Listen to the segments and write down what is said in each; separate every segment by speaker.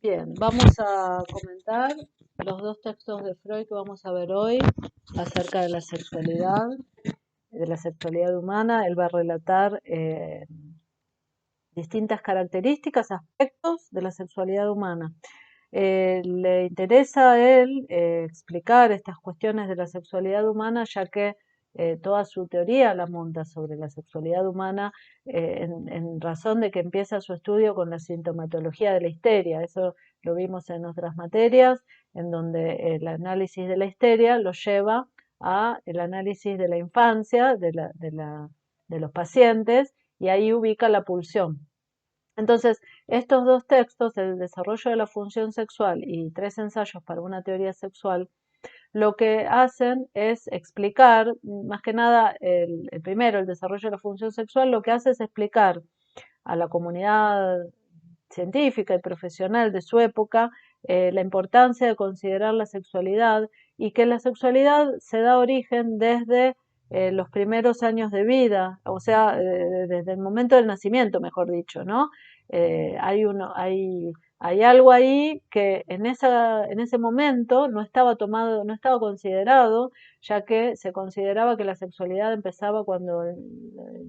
Speaker 1: Bien, vamos a comentar los dos textos de Freud que vamos a ver hoy acerca de la sexualidad humana. Él va a relatar distintas características, aspectos de la sexualidad humana. Le interesa a él explicar estas cuestiones de la sexualidad humana, ya que toda su teoría la monta sobre la sexualidad humana en razón de que empieza su estudio con la sintomatología de la histeria. Eso lo vimos en otras materias, en donde el análisis de la histeria lo lleva a el análisis de la infancia de los pacientes y ahí ubica la pulsión. Entonces, estos dos textos, el desarrollo de la función sexual y tres ensayos para una teoría sexual, lo que hacen es explicar, más que nada, el primero, el desarrollo de la función sexual, lo que hace es explicar a la comunidad científica y profesional de su época la importancia de considerar la sexualidad y que la sexualidad se da origen desde los primeros años de vida, o sea, desde el momento del nacimiento, mejor dicho, ¿no? Hay algo ahí que en ese momento no estaba tomado, no estaba considerado, ya que se consideraba que la sexualidad empezaba cuando el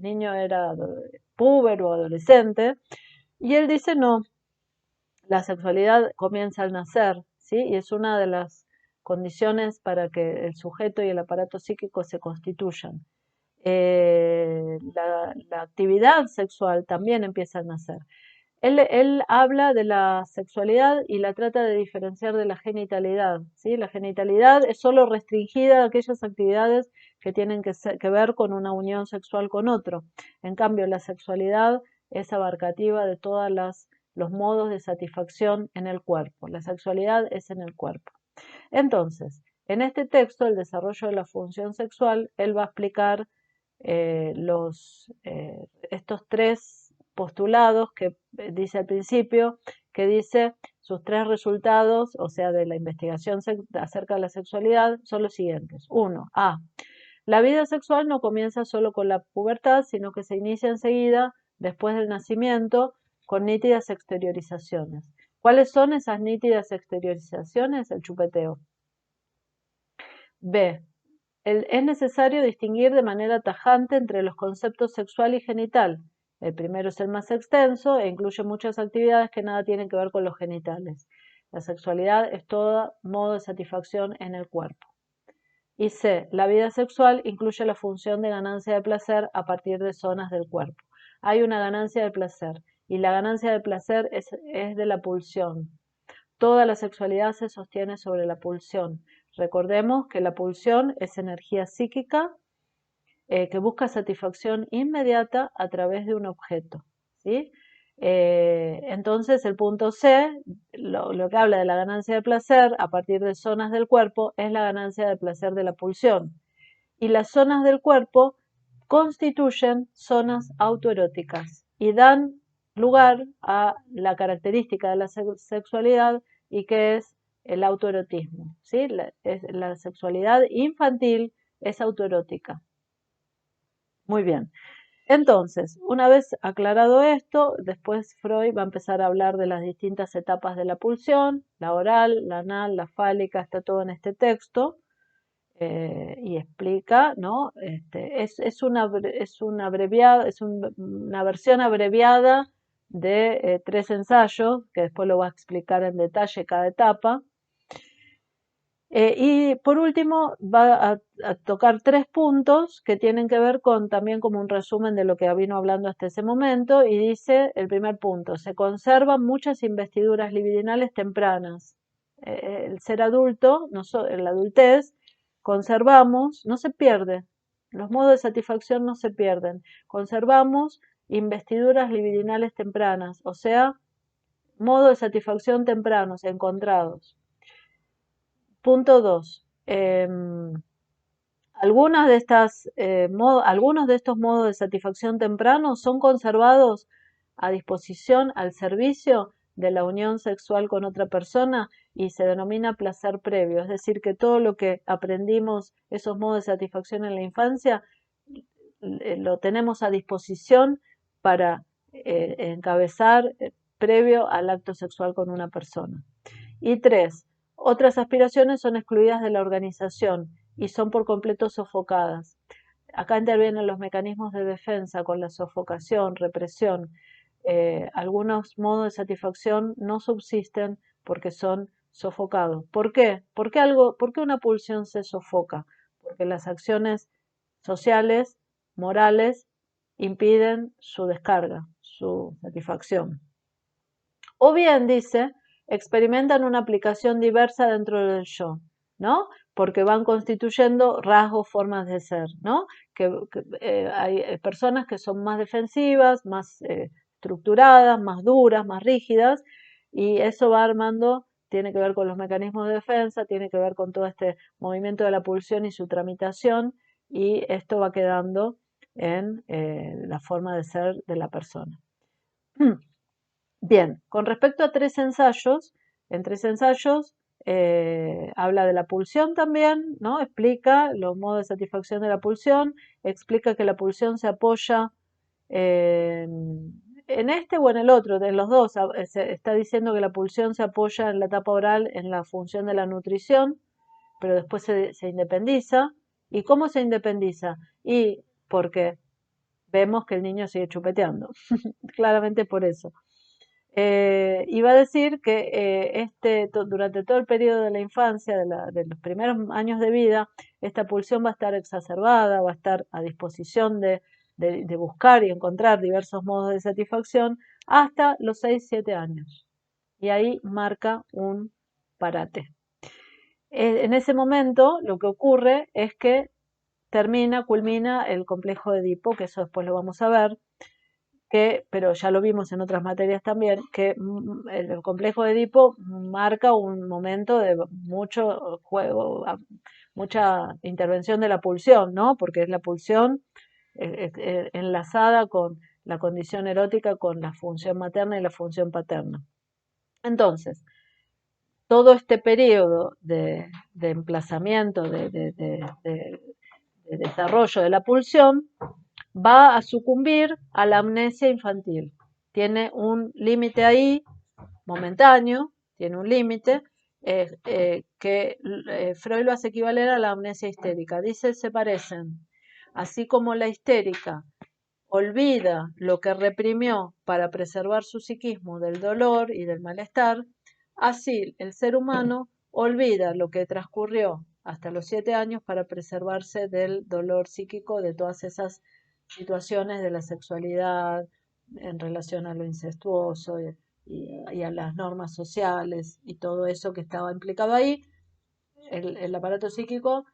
Speaker 1: niño era puber o adolescente, y él dice no, la sexualidad comienza al nacer, ¿sí? Y es una de las condiciones para que el sujeto y el aparato psíquico se constituyan. La actividad sexual también empieza al nacer. Él habla de la sexualidad y la trata de diferenciar de la genitalidad, ¿sí? La genitalidad es solo restringida a aquellas actividades que tienen que ver con una unión sexual con otro. En cambio, la sexualidad es abarcativa de todos los modos de satisfacción en el cuerpo. La sexualidad es en el cuerpo. Entonces, en este texto, el desarrollo de la función sexual, él va a explicar estos tres postulados que dice al principio, que dice sus tres resultados, o sea, de la investigación acerca de la sexualidad, son los siguientes. Uno, A. La vida sexual no comienza solo con la pubertad, sino que se inicia enseguida, después del nacimiento, con nítidas exteriorizaciones. ¿Cuáles son esas nítidas exteriorizaciones? El chupeteo. B. Es necesario distinguir de manera tajante entre los conceptos sexual y genital. El primero es el más extenso e incluye muchas actividades que nada tienen que ver con los genitales. La sexualidad es todo modo de satisfacción en el cuerpo. Y C. La vida sexual incluye la función de ganancia de placer a partir de zonas del cuerpo. Hay una ganancia de placer y la ganancia de placer es de la pulsión. Toda la sexualidad se sostiene sobre la pulsión. Recordemos que la pulsión es energía psíquica que busca satisfacción inmediata a través de un objeto, ¿sí? Entonces el punto C, lo que habla de la ganancia de placer a partir de zonas del cuerpo, es la ganancia de placer de la pulsión. Y las zonas del cuerpo constituyen zonas autoeróticas y dan lugar a la característica de la sexualidad y que es el autoerotismo, ¿sí? La sexualidad infantil es autoerótica. Muy bien. Entonces, una vez aclarado esto, después Freud va a empezar a hablar de las distintas etapas de la pulsión, la oral, la anal, la fálica, está todo en este texto, y explica, ¿no? Una versión abreviada de tres ensayos, que después lo va a explicar en detalle cada etapa. Y por último va a tocar tres puntos que tienen que ver con también como un resumen de lo que vino hablando hasta ese momento, y dice el primer punto: se conservan muchas investiduras libidinales tempranas. El ser adulto, en la adultez, conservamos, no se pierde, los modos de satisfacción no se pierden, conservamos investiduras libidinales tempranas, o sea, modos de satisfacción tempranos, encontrados. Punto 2. Algunos de estos modos de satisfacción temprano son conservados a disposición, al servicio de la unión sexual con otra persona y se denomina placer previo. Es decir, que todo lo que aprendimos, esos modos de satisfacción en la infancia, lo tenemos a disposición para encabezar previo al acto sexual con una persona. Y 3, otras aspiraciones son excluidas de la organización y son por completo sofocadas. Acá intervienen los mecanismos de defensa con la sofocación, represión. Algunos modos de satisfacción no subsisten porque son sofocados. ¿Por qué? ¿Por qué una pulsión se sofoca? Porque las acciones sociales, morales, impiden su descarga, su satisfacción. O bien, dice, experimentan una aplicación diversa dentro del yo, ¿no? Porque van constituyendo rasgos, formas de ser, ¿no? Hay personas que son más defensivas, más estructuradas, más duras, más rígidas, y eso va armando, tiene que ver con los mecanismos de defensa, tiene que ver con todo este movimiento de la pulsión y su tramitación, y esto va quedando en la forma de ser de la persona. Bien, con respecto a 3 ensayos, en 3 ensayos habla de la pulsión también, ¿no? Explica los modos de satisfacción de la pulsión, explica que la pulsión se apoya en este o en el otro, en los dos. Se está diciendo que la pulsión se apoya en la etapa oral en la función de la nutrición, pero después se independiza. ¿Y cómo se independiza? Y porque vemos que el niño sigue chupeteando, claramente por eso. Y va a decir que durante todo el periodo de la infancia, de los primeros años de vida, esta pulsión va a estar exacerbada, va a estar a disposición de buscar y encontrar diversos modos de satisfacción hasta los 6-7 años. Y ahí marca un parate. En ese momento lo que ocurre es que culmina el complejo de Edipo, que eso después lo vamos a ver, pero ya lo vimos en otras materias también, que el complejo de Edipo marca un momento de mucho juego, mucha intervención de la pulsión, ¿no? Porque es la pulsión enlazada con la condición erótica, con la función materna y la función paterna. Entonces, todo este periodo de emplazamiento, de desarrollo de la pulsión, va a sucumbir a la amnesia infantil. Tiene un límite ahí, momentáneo, tiene un límite, que Freud lo hace equivaler a la amnesia histérica. Dice, se parecen. Así como la histérica olvida lo que reprimió para preservar su psiquismo del dolor y del malestar, así el ser humano olvida lo que transcurrió hasta los 7 años para preservarse del dolor psíquico de todas esas situaciones de la sexualidad en relación a lo incestuoso y a las normas sociales y todo eso que estaba implicado ahí. El aparato psíquico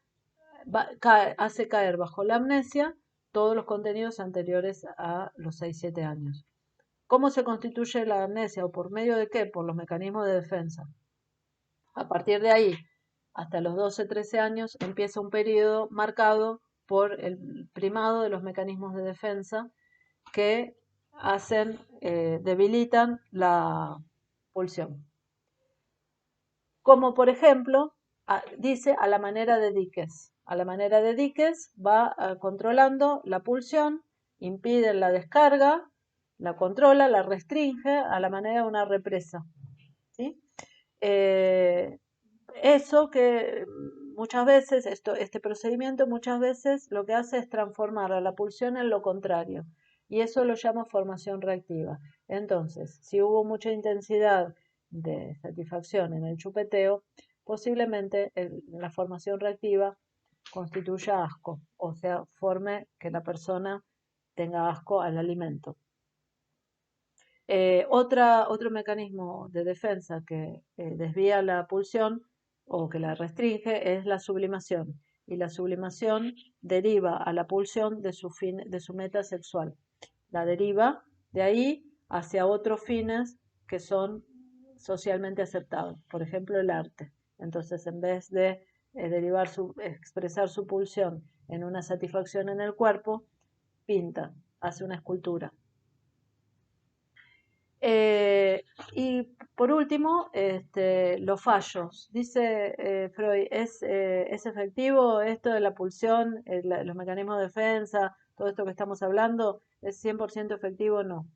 Speaker 1: hace caer bajo la amnesia todos los contenidos anteriores a los 6-7 años. ¿Cómo se constituye la amnesia o por medio de qué? Por los mecanismos de defensa. A partir de ahí, hasta los 12-13 años, empieza un periodo marcado por el primado de los mecanismos de defensa que debilitan la pulsión. Como por ejemplo, dice a la manera de diques. A la manera de diques va controlando la pulsión, impide la descarga, la controla, la restringe a la manera de una represa. ¿Sí? Eso que muchas veces, este procedimiento muchas veces lo que hace es transformar a la pulsión en lo contrario. Y eso lo llama formación reactiva. Entonces, si hubo mucha intensidad de satisfacción en el chupeteo, posiblemente la formación reactiva constituya asco, o sea, forme que la persona tenga asco al alimento. Otro mecanismo de defensa que desvía la pulsión o que la restringe es la sublimación. Y la sublimación deriva a la pulsión de su meta sexual. La deriva de ahí hacia otros fines que son socialmente aceptados. Por ejemplo, el arte. Entonces, en vez de expresar su pulsión en una satisfacción en el cuerpo, pinta, hace una escultura. Y por último, los fallos. Dice Freud, ¿es efectivo esto de la pulsión, los mecanismos de defensa, todo esto que estamos hablando? ¿Es 100% efectivo o no?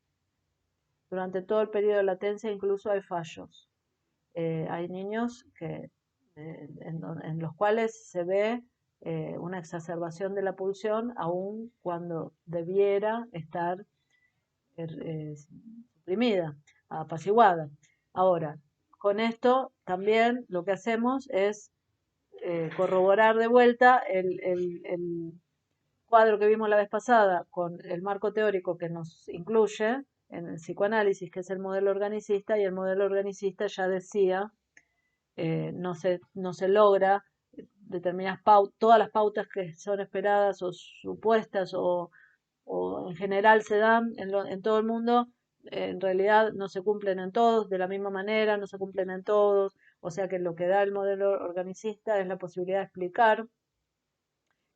Speaker 1: Durante todo el periodo de latencia incluso hay fallos. Hay niños en los cuales se ve una exacerbación de la pulsión aun cuando debiera estar suprimida, apaciguada. Ahora, con esto también lo que hacemos es corroborar de vuelta el cuadro que vimos la vez pasada con el marco teórico que nos incluye en el psicoanálisis, que es el modelo organicista, y el modelo organicista ya decía, no se logra determinadas pautas, todas las pautas que son esperadas o supuestas o en general se dan en todo el mundo, en realidad no se cumplen en todos de la misma manera, no se cumplen en todos, o sea que lo que da el modelo organicista es la posibilidad de explicar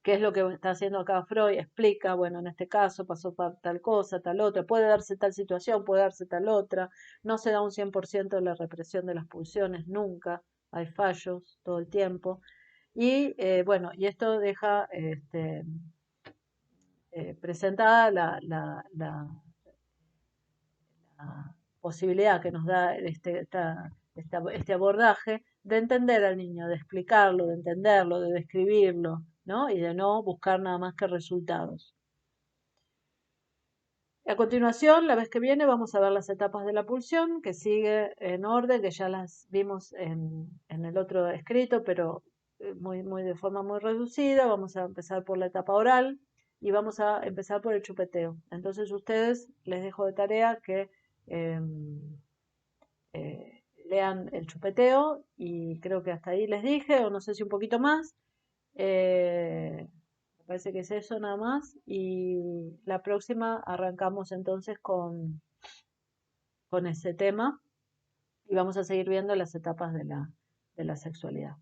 Speaker 1: qué es lo que está haciendo acá Freud, explica, bueno, en este caso pasó tal cosa, tal otra, puede darse tal situación, puede darse tal otra, no se da un 100% de la represión de las pulsiones, nunca, hay fallos todo el tiempo. Y bueno, y esto deja presentada la posibilidad que nos da este abordaje de entender al niño, de explicarlo, de entenderlo, de describirlo, ¿no? Y de no buscar nada más que resultados. A continuación, la vez que viene, vamos a ver las etapas de la pulsión, que sigue en orden, que ya las vimos en el otro escrito, pero de forma muy reducida. Vamos a empezar por la etapa oral y vamos a empezar por el chupeteo. Entonces, ustedes les dejo de tarea que lean el chupeteo y creo que hasta ahí les dije, o no sé si un poquito más. Me parece que es eso nada más. Y la próxima arrancamos entonces con ese tema y vamos a seguir viendo las etapas de la sexualidad.